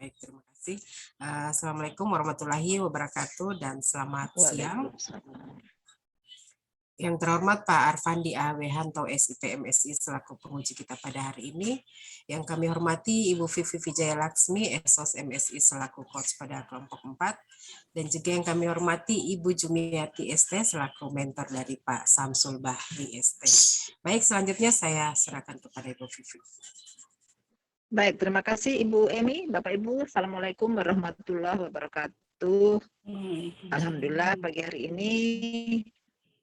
Baik, terima kasih. Assalamualaikum warahmatullahi wabarakatuh dan selamat siang. Yang terhormat Pak Arfandi A. Wehanto SIP MSI selaku penguji kita pada hari ini. Yang kami hormati Ibu Vivi Wijaya Laksmi, SOS MSI selaku coach pada kelompok 4. Dan juga yang kami hormati Ibu Jumiati ST selaku mentor dari Pak Samsul Bahri ST. Baik, selanjutnya saya serahkan kepada Ibu Vivi. Baik, terima kasih Ibu Emi. Bapak Ibu, Assalamualaikum warahmatullahi wabarakatuh. Alhamdulillah pagi hari ini,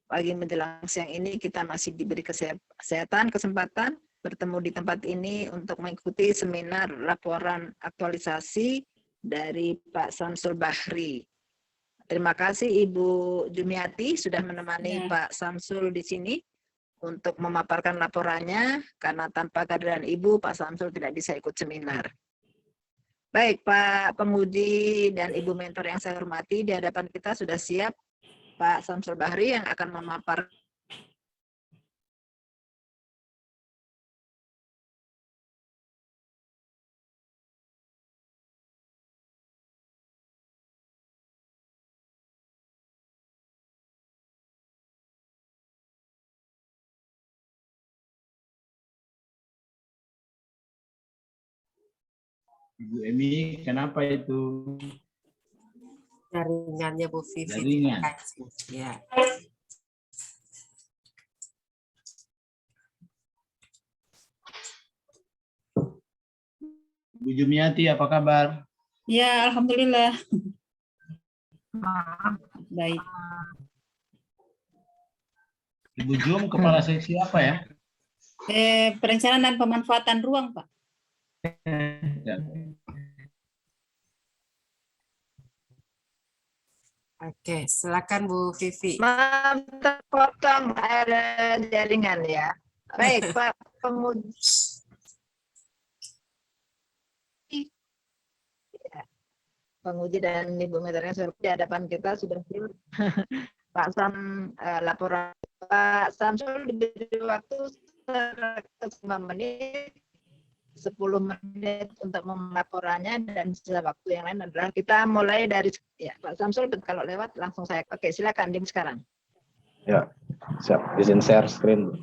pagi menjelang siang ini kita masih diberi kesempatan bertemu di tempat ini untuk mengikuti seminar laporan aktualisasi dari Pak Samsul Bahri. Terima kasih Ibu Jumiati sudah menemani Pak Samsul di sini untuk memaparkan laporannya, karena tanpa kehadiran Ibu, Pak Samsul tidak bisa ikut seminar. Baik, Pak penguji dan Ibu mentor yang saya hormati, di hadapan kita sudah siap Pak Samsul Bahri yang akan memaparkan Ibu Emi, kenapa itu? Jaringannya Bu Vivi. Jaringan. Ya. Bu Jumiati, apa kabar? Ya, alhamdulillah. Baik. Ibu Jum, kepala seksi apa ya? Perencanaan dan pemanfaatan ruang, Pak. Ya. Oke, silakan Bu Vivi. maaf terpotong ada jaringan ya. Baik, Pak penguji. Penguji dan Ibu mentornya di hadapan kita sudah siap. Pak laporan Pak Samsul diberi waktu 5 menit, 10 menit untuk melaporannya, dan sisa waktu yang lain adalah kita mulai dari ya Pak Samsul, kalau lewat langsung saya. Oke, silakan link sekarang. Ya, siap. Izin share screen.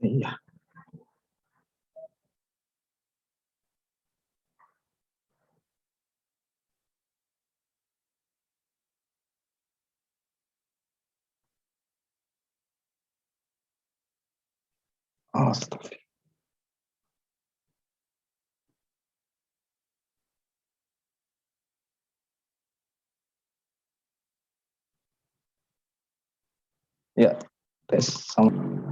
Iya. Oh, stop. Ya, tes sound.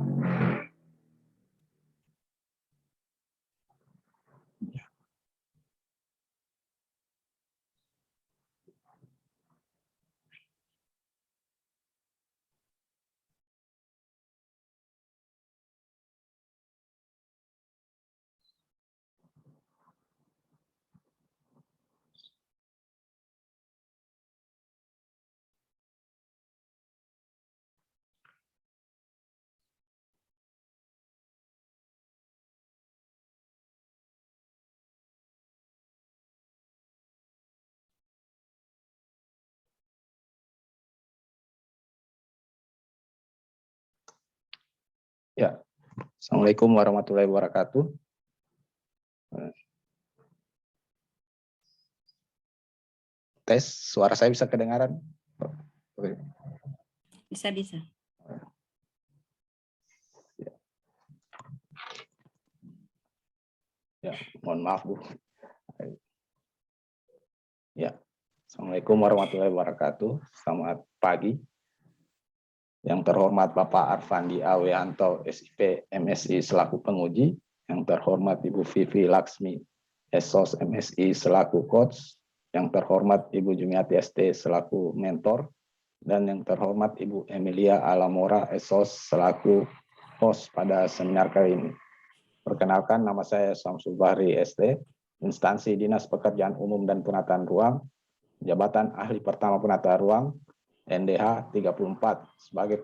Ya. Assalamualaikum warahmatullahi wabarakatuh. Tes, suara saya bisa kedengaran? Oke. Bisa. Ya, mohon maaf Bu. Ya, Assalamualaikum warahmatullahi wabarakatuh. Selamat pagi. Yang terhormat Bapak Arfandi A. Wianto, SIP MSI selaku penguji. Yang terhormat Ibu Vivi Laksmi, SOS MSI selaku coach. Yang terhormat Ibu Jumiati ST selaku mentor. Dan yang terhormat Ibu Emilia Alamora, SOS selaku host pada seminar kali ini. Perkenalkan, nama saya Samsul Bahri ST, instansi Dinas Pekerjaan Umum dan Penataan Ruang, Jabatan Ahli Pertama Penataan Ruang, NDH 34, sebagai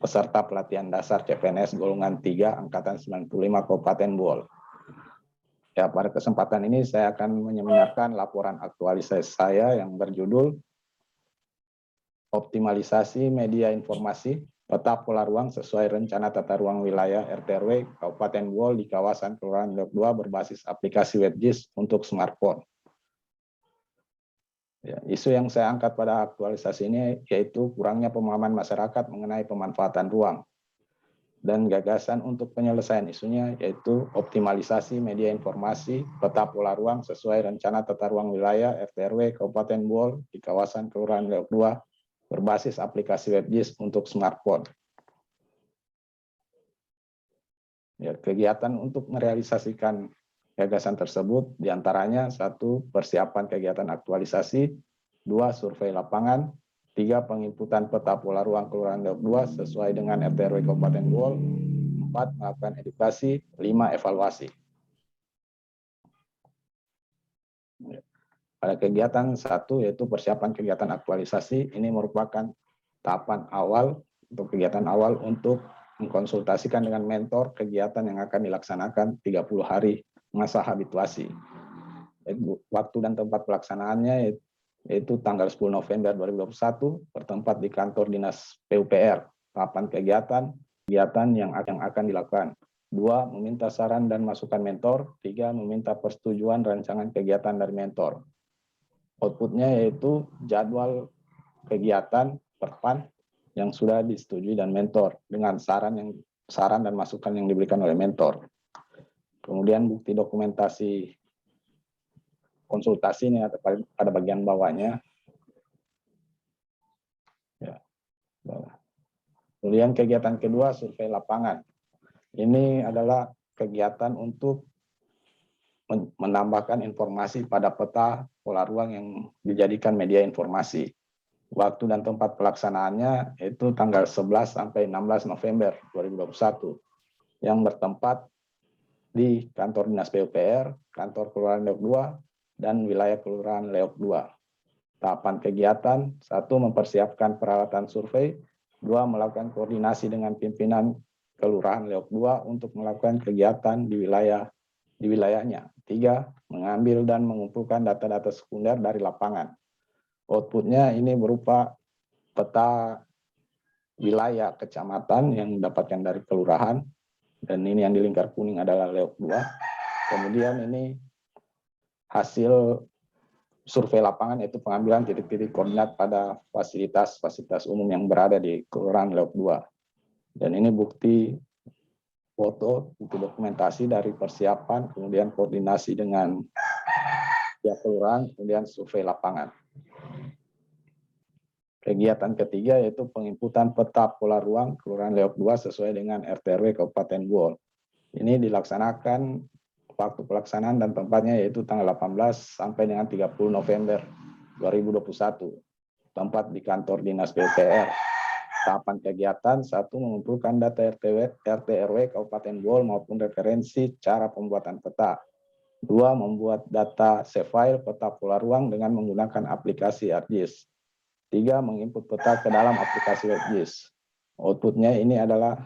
peserta pelatihan dasar CPNS golongan 3, Angkatan 95 Kabupaten Bol. Ya, pada kesempatan ini saya akan menyeminarkan laporan aktualisasi saya yang berjudul Optimalisasi Media Informasi Peta Pola Ruang sesuai Rencana Tata Ruang Wilayah RT/RW Kabupaten Bol di kawasan Kelurahan Leok 2 berbasis aplikasi WebGIS untuk smartphone. Ya, isu yang saya angkat pada aktualisasi ini yaitu kurangnya pemahaman masyarakat mengenai pemanfaatan ruang. Dan gagasan untuk penyelesaian isunya yaitu optimalisasi media informasi peta pola ruang sesuai Rencana Tata Ruang Wilayah RT/RW Kabupaten Bol di kawasan Kelurahan Leok 2 berbasis aplikasi WebGIS untuk smartphone. Ya, kegiatan untuk merealisasikan gagasan tersebut diantaranya 1. Persiapan kegiatan aktualisasi, 2. Survei lapangan, 3. Penginputan peta pola ruang Kelurahan Leok 2 sesuai dengan RT/RW Kabupaten Bol, 4. Melakukan edukasi, 5. Evaluasi. Pada kegiatan 1 yaitu persiapan kegiatan aktualisasi, ini merupakan tahapan awal untuk kegiatan awal untuk mengkonsultasikan dengan mentor kegiatan yang akan dilaksanakan 30 hari masa habituasi. Waktu dan tempat pelaksanaannya yaitu tanggal 10 November 2021 bertempat di kantor Dinas PUPR. Tahapan kegiatan yang akan dilakukan. 2. Meminta saran dan masukan mentor. 3. Meminta persetujuan rancangan kegiatan dari mentor. Outputnya yaitu jadwal kegiatan perpan yang sudah disetujui dan mentor dengan saran dan masukan yang diberikan oleh mentor. Kemudian bukti dokumentasi konsultasi ini ada pada bagian bawahnya. Ya. Kemudian kegiatan kedua, survei lapangan. Ini adalah kegiatan untuk menambahkan informasi pada peta pola ruang yang dijadikan media informasi. Waktu dan tempat pelaksanaannya itu tanggal 11 sampai 16 November 2021 yang bertempat di kantor Dinas PUPR, kantor Kelurahan Leok 2, dan wilayah Kelurahan Leok 2. Tahapan kegiatan, 1. Mempersiapkan peralatan survei, 2. Melakukan koordinasi dengan pimpinan Kelurahan Leok 2 untuk melakukan kegiatan di wilayahnya. 3. Mengambil dan mengumpulkan data-data sekunder dari lapangan. Outputnya ini berupa peta wilayah kecamatan yang didapatkan dari kelurahan, dan ini yang di lingkar kuning adalah Leok 2. Kemudian ini hasil survei lapangan yaitu pengambilan titik-titik koordinat pada fasilitas umum yang berada di Kelurahan Leok 2. Dan ini bukti foto, bukti dokumentasi dari persiapan, kemudian koordinasi dengan pihak kelurahan, kemudian survei lapangan. Kegiatan ketiga yaitu penginputan peta pola ruang Kelurahan Leok 2 sesuai dengan RT/RW Kabupaten Bol. Ini dilaksanakan waktu pelaksanaan dan tempatnya yaitu tanggal 18 sampai dengan 30 November 2021. Tempat di kantor Dinas PUPR. Tahapan kegiatan 1. Mengumpulkan data RT/RW Kabupaten Bol maupun referensi cara pembuatan peta. 2. Membuat data save file peta pola ruang dengan menggunakan aplikasi ArcGIS. 3. Menginput peta ke dalam aplikasi WebGIS. Outputnya ini adalah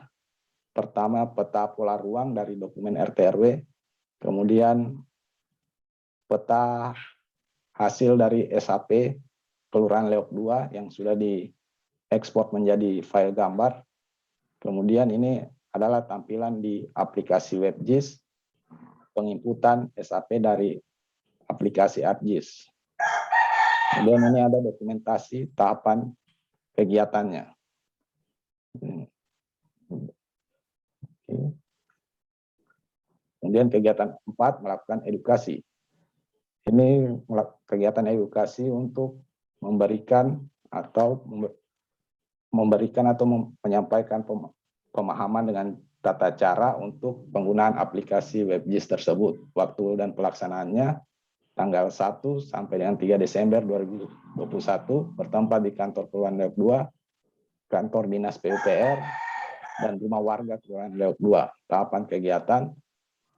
pertama peta pola ruang dari dokumen RT/RW, kemudian peta hasil dari SAP Kelurahan Leok 2 yang sudah diekspor menjadi file gambar. Kemudian ini adalah tampilan di aplikasi WebGIS, penginputan SAP dari aplikasi ArcGIS. Kemudian ini ada dokumentasi tahapan kegiatannya. Kemudian kegiatan 4, melakukan edukasi. Ini kegiatan edukasi untuk memberikan atau menyampaikan pemahaman dengan tata cara untuk penggunaan aplikasi WebGIS tersebut. Waktu dan pelaksanaannya tanggal 1 sampai dengan 3 Desember 2021 bertempat di kantor Kelurahan Leok 2, kantor Dinas PUPR, dan rumah warga Kelurahan Leok 2. Tahapan kegiatan: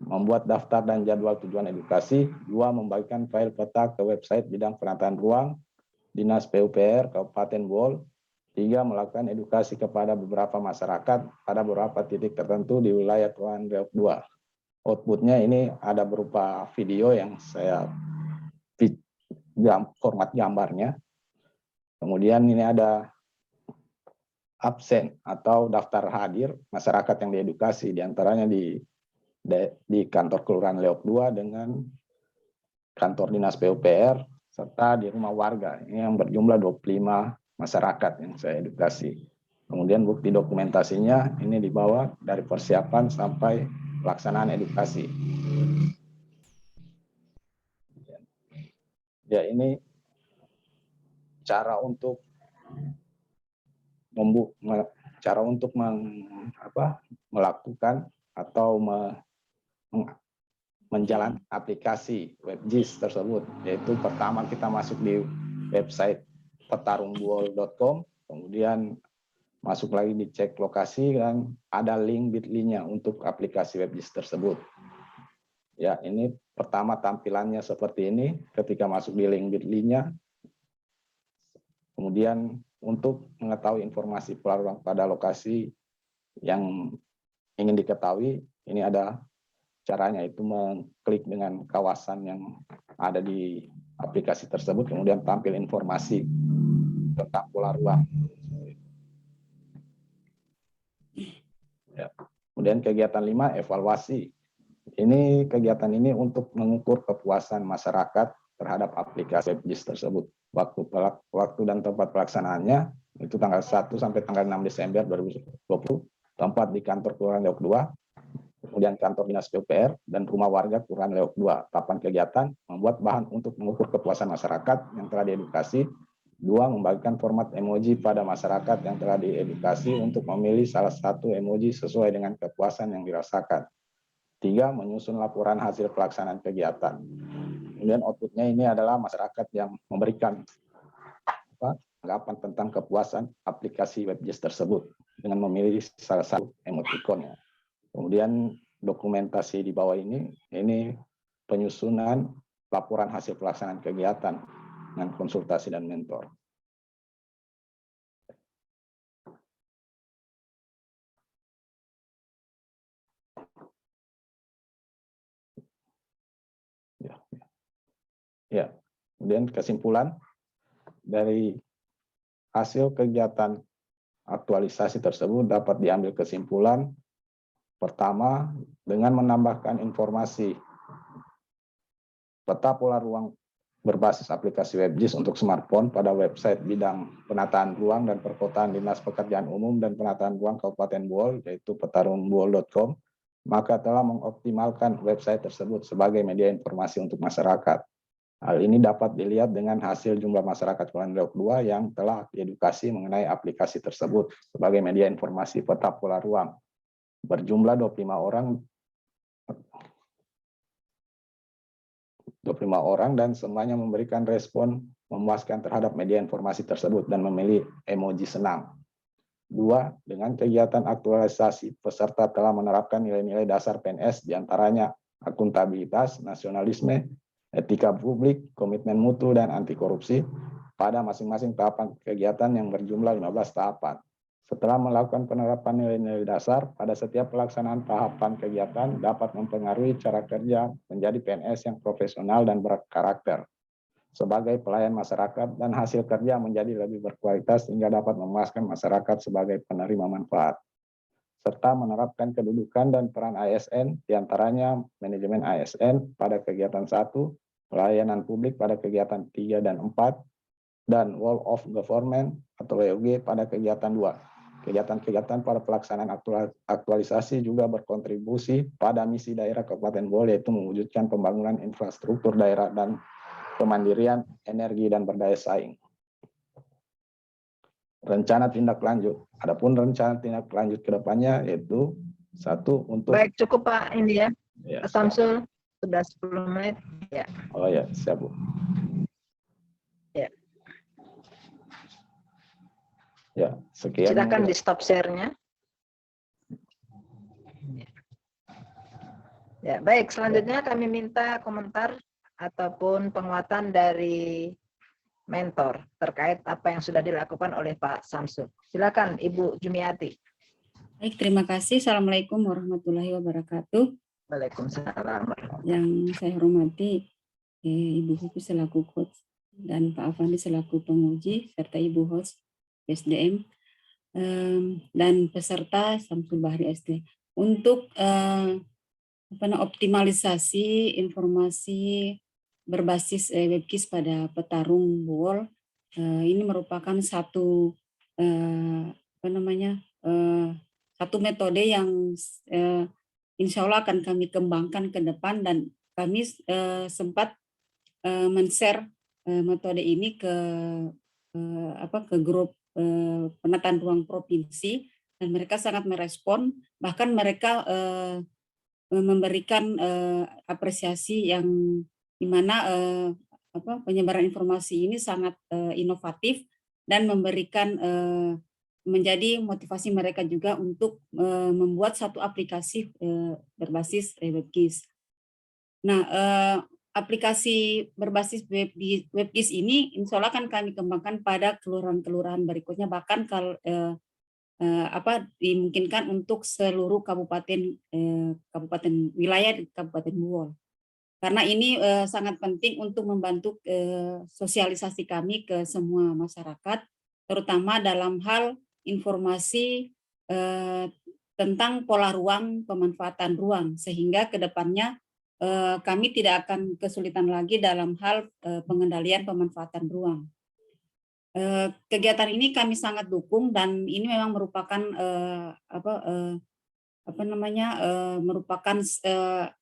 membuat daftar dan jadwal tujuan edukasi. 2, membagikan file peta ke website bidang penataan ruang Dinas PUPR Kabupaten Bool. 3, melakukan edukasi kepada beberapa masyarakat pada beberapa titik tertentu di wilayah Kelurahan Leok 2. Outputnya ini ada berupa video yang saya format gambarnya. Kemudian ini ada absen atau daftar hadir masyarakat yang diedukasi, diantaranya di kantor Kelurahan Leok 2 dengan kantor Dinas PUPR serta di rumah warga ini yang berjumlah 25 masyarakat yang saya edukasi. Kemudian bukti dokumentasinya ini dibawa dari persiapan sampai pelaksanaan edukasi. Ya, ini cara untuk melakukan atau menjalankan aplikasi WebGIS tersebut. Yaitu pertama kita masuk di website petarungbool.com, kemudian masuk lagi di cek lokasi dan ada link bit.ly-nya untuk aplikasi WebGIS tersebut. Ya, ini pertama tampilannya seperti ini ketika masuk di link bit.ly-nya. Kemudian untuk mengetahui informasi pola ruang pada lokasi yang ingin diketahui, ini ada caranya, itu mengklik dengan kawasan yang ada di aplikasi tersebut, kemudian tampil informasi tentang pola ruang. Ya. Kemudian kegiatan 5, evaluasi. Ini kegiatan ini untuk mengukur kepuasan masyarakat terhadap aplikasi WebGIS tersebut. Waktu dan tempat pelaksanaannya itu tanggal 1 sampai tanggal 6 Desember 2020, tempat di kantor Kelurahan Leok 2, kemudian kantor Dinas PUPR dan rumah warga Kelurahan Leok 2. Tahapan kegiatan: membuat bahan untuk mengukur kepuasan masyarakat yang telah diedukasi. 2, membagikan format emoji pada masyarakat yang telah diedukasi untuk memilih salah satu emoji sesuai dengan kepuasan yang dirasakan. 3, menyusun laporan hasil pelaksanaan kegiatan. Kemudian outputnya ini adalah masyarakat yang memberikan tanggapan tentang kepuasan aplikasi WebGIS tersebut dengan memilih salah satu emoticonnya. Kemudian dokumentasi di bawah ini penyusunan laporan hasil pelaksanaan kegiatan dengan konsultasi dan mentor. Ya, kemudian kesimpulan dari hasil kegiatan aktualisasi tersebut dapat diambil kesimpulan: pertama, dengan menambahkan informasi peta pola ruang berbasis aplikasi WebGIS untuk smartphone pada website bidang penataan ruang dan perkotaan Dinas Pekerjaan Umum dan Penataan Ruang Kabupaten Bool, yaitu petarungbool.com, maka telah mengoptimalkan website tersebut sebagai media informasi untuk masyarakat. Hal ini dapat dilihat dengan hasil jumlah masyarakat Kelurahan Leok 2 yang telah diedukasi mengenai aplikasi tersebut sebagai media informasi peta pola ruang. Berjumlah 25 orang dan semuanya memberikan respon memuaskan terhadap media informasi tersebut dan memilih emoji senang. 2, dengan kegiatan aktualisasi, peserta telah menerapkan nilai-nilai dasar PNS, diantaranya akuntabilitas, nasionalisme, etika publik, komitmen mutu, dan anti korupsi pada masing-masing tahapan kegiatan yang berjumlah 15 tahapan. Setelah melakukan penerapan nilai-nilai dasar, pada setiap pelaksanaan tahapan kegiatan dapat mempengaruhi cara kerja menjadi PNS yang profesional dan berkarakter sebagai pelayan masyarakat, dan hasil kerja menjadi lebih berkualitas hingga dapat memuaskan masyarakat sebagai penerima manfaat. serta menerapkan kedudukan dan peran ASN, diantaranya manajemen ASN pada kegiatan 1, pelayanan publik pada kegiatan 3 dan 4, dan Wall of Government atau WOG pada kegiatan 2. Kegiatan-kegiatan pada pelaksanaan aktualisasi juga berkontribusi pada misi daerah Kabupaten Bohol, yaitu mewujudkan pembangunan infrastruktur daerah dan kemandirian energi dan berdaya saing. Rencana tindak lanjut. Adapun rencana tindak lanjut ke depannya yaitu 1 untuk Baik, cukup Pak ini ya. ya, Pak Samsul, sudah 10 menit. Ya. oh ya, siap Bu. Ya. Ya, sekian. Silakan di stop share-nya. Ya, baik. Selanjutnya kami minta komentar ataupun penguatan dari mentor terkait apa yang sudah dilakukan oleh Pak Samsul. Silakan Ibu Jumiati. Baik, terima kasih. Assalamualaikum warahmatullahi wabarakatuh. Waalaikumsalam. Yang saya hormati Ibu Vivi selaku coach dan Pak Afandi selaku penguji serta Ibu host SDM dan peserta Samsul Bahri SD. Untuk optimalisasi informasi berbasis webkis pada petarung Bohol, ini merupakan satu satu metode yang insya Allah akan kami kembangkan ke depan, dan kami sempat men-share metode ini ke grup penataan ruang provinsi, dan mereka sangat merespon, bahkan mereka memberikan apresiasi yang dimana penyebaran informasi ini sangat inovatif dan memberikan menjadi motivasi mereka juga untuk membuat satu aplikasi berbasis webkis. Nah, aplikasi berbasis webkis ini insya Allah akan kami kembangkan pada kelurahan-kelurahan berikutnya, bahkan kalau dimungkinkan untuk seluruh kabupaten wilayah di Kabupaten Bohol. Karena ini sangat penting untuk membantu sosialisasi kami ke semua masyarakat, terutama dalam hal informasi tentang pola ruang, pemanfaatan ruang, sehingga ke depannya kami tidak akan kesulitan lagi dalam hal pengendalian pemanfaatan ruang. Kegiatan ini kami sangat dukung, dan ini memang merupakan merupakan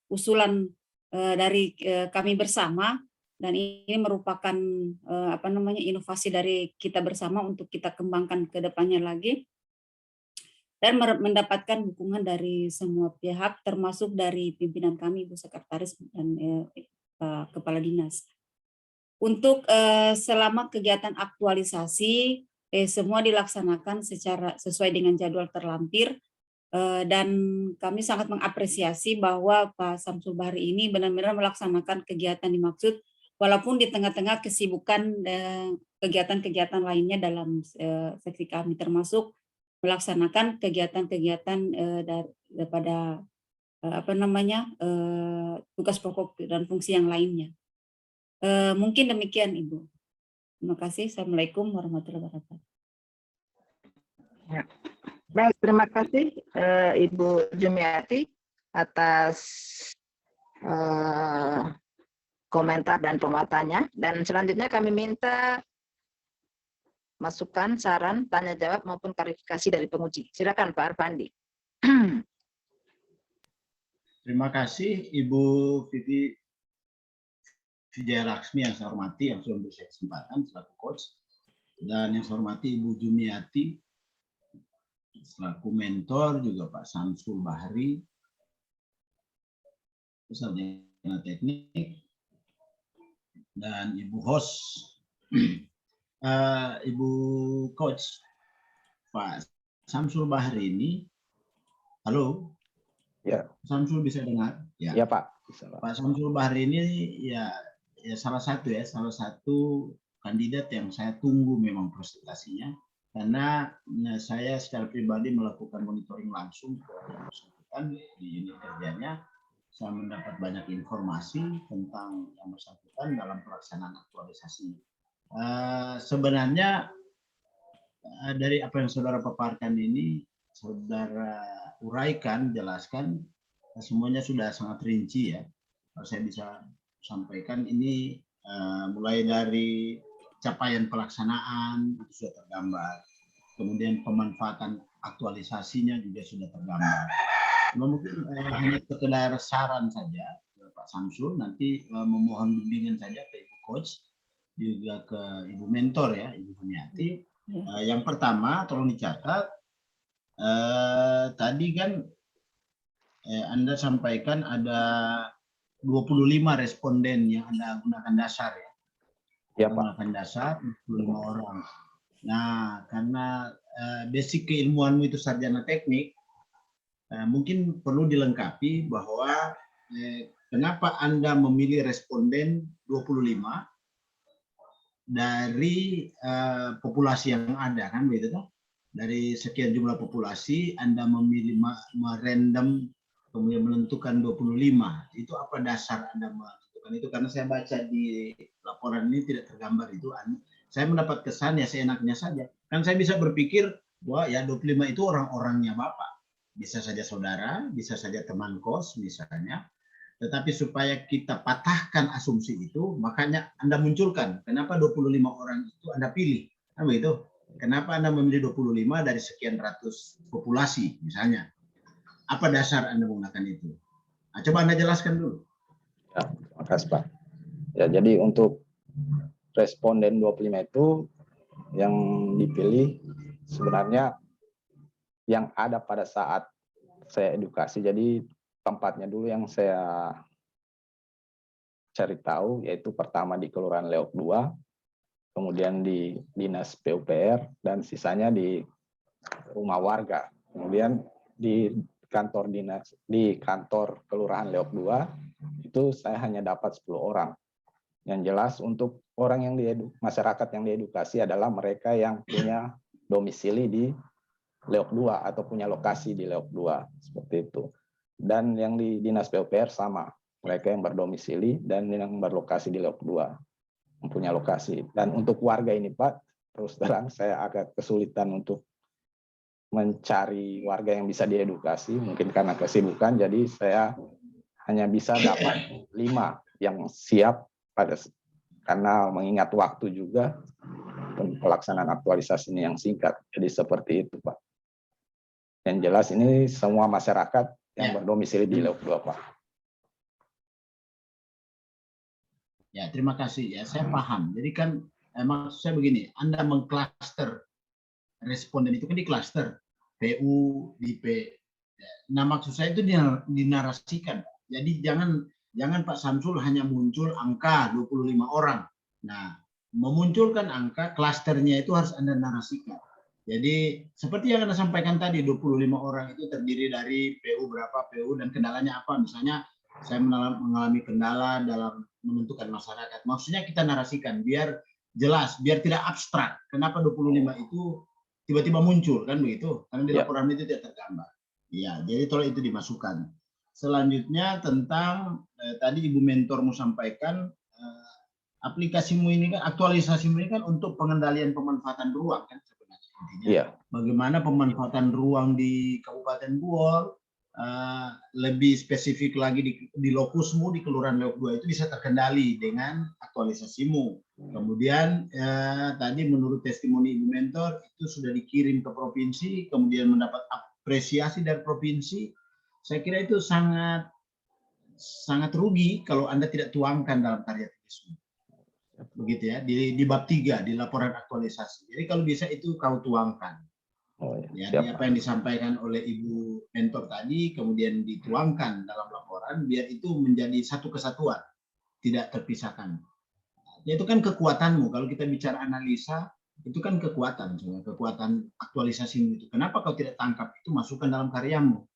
usulan dari kami bersama, dan ini merupakan inovasi dari kita bersama untuk kita kembangkan ke depannya lagi, dan mendapatkan dukungan dari semua pihak, termasuk dari pimpinan kami, Ibu Sekretaris dan Kepala Dinas. Untuk selama kegiatan aktualisasi semua dilaksanakan sesuai dengan jadwal terlampir, dan kami sangat mengapresiasi bahwa Pak Samsul Bahri ini benar-benar melaksanakan kegiatan dimaksud, walaupun di tengah-tengah kesibukan kegiatan-kegiatan lainnya dalam seksi kami, termasuk melaksanakan kegiatan-kegiatan daripada tugas pokok dan fungsi yang lainnya. Mungkin demikian Ibu. Terima kasih. Assalamualaikum warahmatullahi wabarakatuh. Ya. Baik, terima kasih Ibu Jumiati atas komentar dan penguatannya. Dan selanjutnya kami minta masukan, saran, tanya jawab maupun klarifikasi dari penguji. Silakan Pak Arfandi. Terima kasih Ibu Vivi Vijayalaksmi yang saya hormati, yang sudah memberi kesempatan selaku coach, dan yang saya hormati Ibu Jumiati selaku mentor, juga Pak Samsul Bahri sarjana teknik, dan Ibu host, Ibu coach. Pak Samsul Bahri ini, halo? Ya. Samsul bisa dengar? Ya, Ya Pak. Bisa, Pak. Pak Samsul Bahri ini ya salah satu kandidat yang saya tunggu memang presentasinya, karena saya secara pribadi melakukan monitoring langsung ke yang bersangkutan di unit kerjanya. Saya mendapat banyak informasi tentang yang bersangkutan dalam pelaksanaan aktualisasi. Sebenarnya dari apa yang saudara paparkan ini, saudara uraikan, jelaskan, semuanya sudah sangat rinci ya. Kalau saya bisa sampaikan ini mulai dari capaian pelaksanaan itu sudah tergambar, kemudian pemanfaatan aktualisasinya juga sudah tergambar. Mungkin hanya sekedar saran saja Pak Samsul, nanti memohon bimbingan saja ke Ibu Coach, juga ke Ibu Mentor ya, Ibu Huniati. Yang pertama, tolong dicatat, tadi kan Anda sampaikan ada 25 responden yang Anda gunakan dasar ya. Ya, Pak. Menggunakan dasar 25 orang. Nah, karena basic keilmuanmu itu sarjana teknik, mungkin perlu dilengkapi bahwa kenapa Anda memilih responden 25 dari populasi yang ada, kan begitu kan? Dari sekian jumlah populasi Anda memilih merandom kemudian menentukan 25. Itu apa dasar Anda menentukan itu? Karena saya baca di laporan ini tidak tergambar itu. Saya mendapat kesan ya seenaknya saja. Kan saya bisa berpikir bahwa ya 25 itu orang-orangnya Bapak. Bisa saja saudara, bisa saja teman kos misalnya. Tetapi supaya kita patahkan asumsi itu, makanya Anda munculkan. Kenapa 25 orang itu Anda pilih? Kan begitu? Kenapa Anda memilih 25 dari sekian ratus populasi misalnya? Apa dasar Anda menggunakan itu? Nah, coba Anda jelaskan dulu. Ya, terima kasih Pak. Ya, jadi untuk responden 25 itu yang dipilih sebenarnya yang ada pada saat saya edukasi. Jadi tempatnya dulu yang saya cari tahu, yaitu pertama di Kelurahan Leok 2, kemudian di Dinas PUPR, dan sisanya di rumah warga. Kemudian di kantor dinas, di kantor Kelurahan Leok 2, itu saya hanya dapat 10 orang. Yang jelas untuk orang yang masyarakat yang diedukasi adalah mereka yang punya domisili di Leok 2 atau punya lokasi di Leok 2, seperti itu. Dan yang di Dinas PUPR sama, mereka yang berdomisili dan yang berlokasi di Leok 2, mempunyai lokasi. Dan untuk warga ini Pak, terus terang saya agak kesulitan untuk mencari warga yang bisa diedukasi, mungkin karena kesibukan, jadi saya hanya bisa dapat 5 yang siap karena mengingat waktu juga pelaksanaan aktualisasi ini yang singkat. Jadi seperti itu Pak. Yang jelas ini semua masyarakat yang berdomisili di Leok 2 Pak. Ya, terima kasih ya, saya paham. Jadi kan maksud saya begini, Anda mengklaster responden itu kan di klaster PU, IP. Nah, maksud saya itu dinarasikan. Jadi jangan Pak Samsul hanya muncul angka 25 orang. Nah, memunculkan angka klasternya itu harus Anda narasikan. Jadi seperti yang Anda sampaikan tadi, 25 orang itu terdiri dari PU berapa, PU dan kendalanya apa. Misalnya saya mengalami kendala dalam menentukan masyarakat. Maksudnya kita narasikan biar jelas, biar tidak abstrak. Kenapa 25 itu tiba-tiba muncul, kan begitu? Karena di laporan itu tidak tergambar. Ya, jadi tolong itu dimasukkan. Selanjutnya tentang tadi Ibu Mentormu sampaikan, aplikasimu ini kan, aktualisasimu ini kan untuk pengendalian pemanfaatan ruang kan sebenarnya intinya. Iya. Bagaimana pemanfaatan ruang di Kabupaten Buol, lebih spesifik lagi di lokusmu di Kelurahan Leok 2 itu bisa terkendali dengan aktualisasimu. Kemudian tadi menurut testimoni Ibu Mentor itu sudah dikirim ke provinsi, kemudian mendapat apresiasi dari provinsi. Saya kira itu sangat rugi kalau Anda tidak tuangkan dalam karya tulismu. Begitu ya, di bab 3 di laporan aktualisasi. Jadi kalau bisa itu kau tuangkan. Jadi apa yang disampaikan oleh Ibu Mentor tadi kemudian dituangkan dalam laporan biar itu menjadi satu kesatuan, tidak terpisahkan. Ya, itu kan kekuatanmu. Kalau kita bicara analisa, itu kan kekuatan aktualisasi itu. Kenapa kau tidak tangkap itu masukkan dalam karyamu?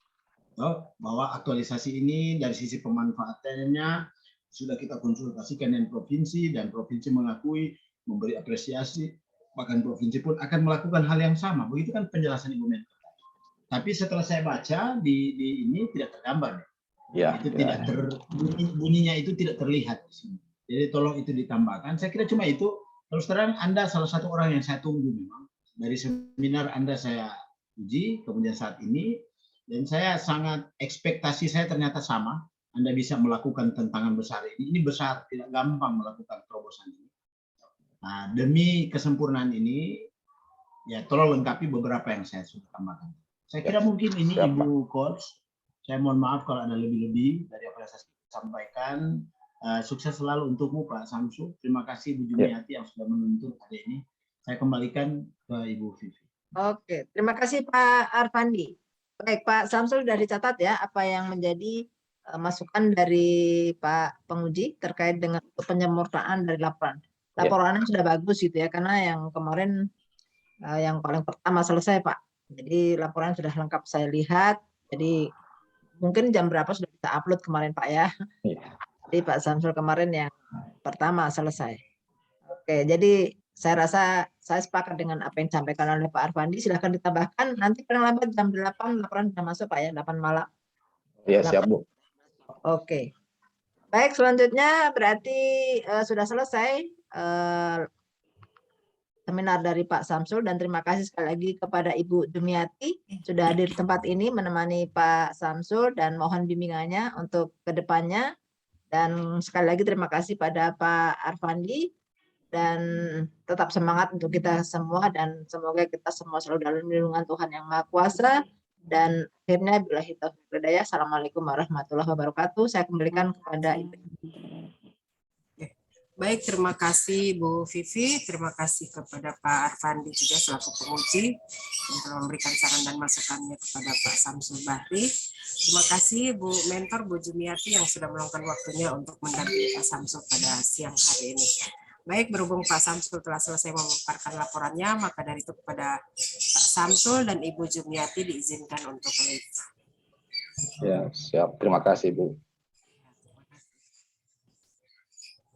Bahwa aktualisasi ini dari sisi pemanfaatannya sudah kita konsultasikan dengan provinsi dan provinsi mengakui, memberi apresiasi. Bahkan provinsi pun akan melakukan hal yang sama. Begitu kan penjelasan Ibu Mentor. Tapi setelah saya baca di ini tidak tergambar. Ya, itu tidak bunyinya itu tidak terlihat di sini. Jadi tolong itu ditambahkan. Saya kira cuma itu. Terus terang Anda salah satu orang yang saya tunggu memang. Dari seminar Anda saya uji, kemudian saat ini, dan saya sangat ekspektasi saya ternyata sama. Anda bisa melakukan tantangan besar ini besar, tidak gampang melakukan terobosan ini. Nah, demi kesempurnaan ini, ya tolong lengkapi beberapa yang saya sudah tambahkan. Saya kira mungkin ini Ibu Coach, saya mohon maaf kalau ada lebih-lebih dari apa yang saya sampaikan. Sukses selalu untukmu Pak Samsul. Terima kasih Bu Jumiati yang sudah menuntun hari ini. Saya kembalikan ke Ibu Vivi. Oke, terima kasih Pak Arfandi. Baik, Pak Samsul sudah dicatat ya apa yang menjadi masukan dari Pak penguji terkait dengan penyempurnaan dari laporan. Laporannya sudah bagus gitu ya, karena yang kemarin yang paling pertama selesai Pak. Jadi laporan sudah lengkap saya lihat. Jadi mungkin jam berapa sudah bisa upload kemarin Pak ya. Jadi Pak Samsul kemarin yang pertama selesai. Oke, jadi saya rasa saya sepakat dengan apa yang disampaikan oleh Pak Arfandi. Silahkan ditambahkan. Nanti paling lambat jam 8 laporan sudah masuk Pak ya, 8 malam. Iya, siap Bu. Oke. Baik, selanjutnya berarti sudah selesai seminar dari Pak Samsul, dan terima kasih sekali lagi kepada Ibu Jumiati sudah hadir di tempat ini menemani Pak Samsul dan mohon bimbingannya untuk kedepannya. Dan sekali lagi terima kasih pada Pak Arfandi, dan tetap semangat untuk kita semua, dan semoga kita semua selalu dalam lindungan Tuhan Yang Maha Kuasa. Dan akhirnya billahi taufiq wal hidayah. Assalamualaikum warahmatullahi wabarakatuh. Saya kembalikan kepada Ibu. Baik, terima kasih Bu Vivi, terima kasih kepada Pak Arfandi juga selaku penguji yang telah memberikan saran dan masukannya kepada Pak Samsul Bahri. Terima kasih Bu Mentor Bu Jumiati yang sudah meluangkan waktunya untuk mendampingi Pak Samsul pada siang hari ini. Baik, berhubung Pak Samsul telah selesai memaparkan laporannya, maka dari itu kepada Pak Samsul dan Ibu Jumiati diizinkan untuk live. Ya, siap. Terima kasih Bu.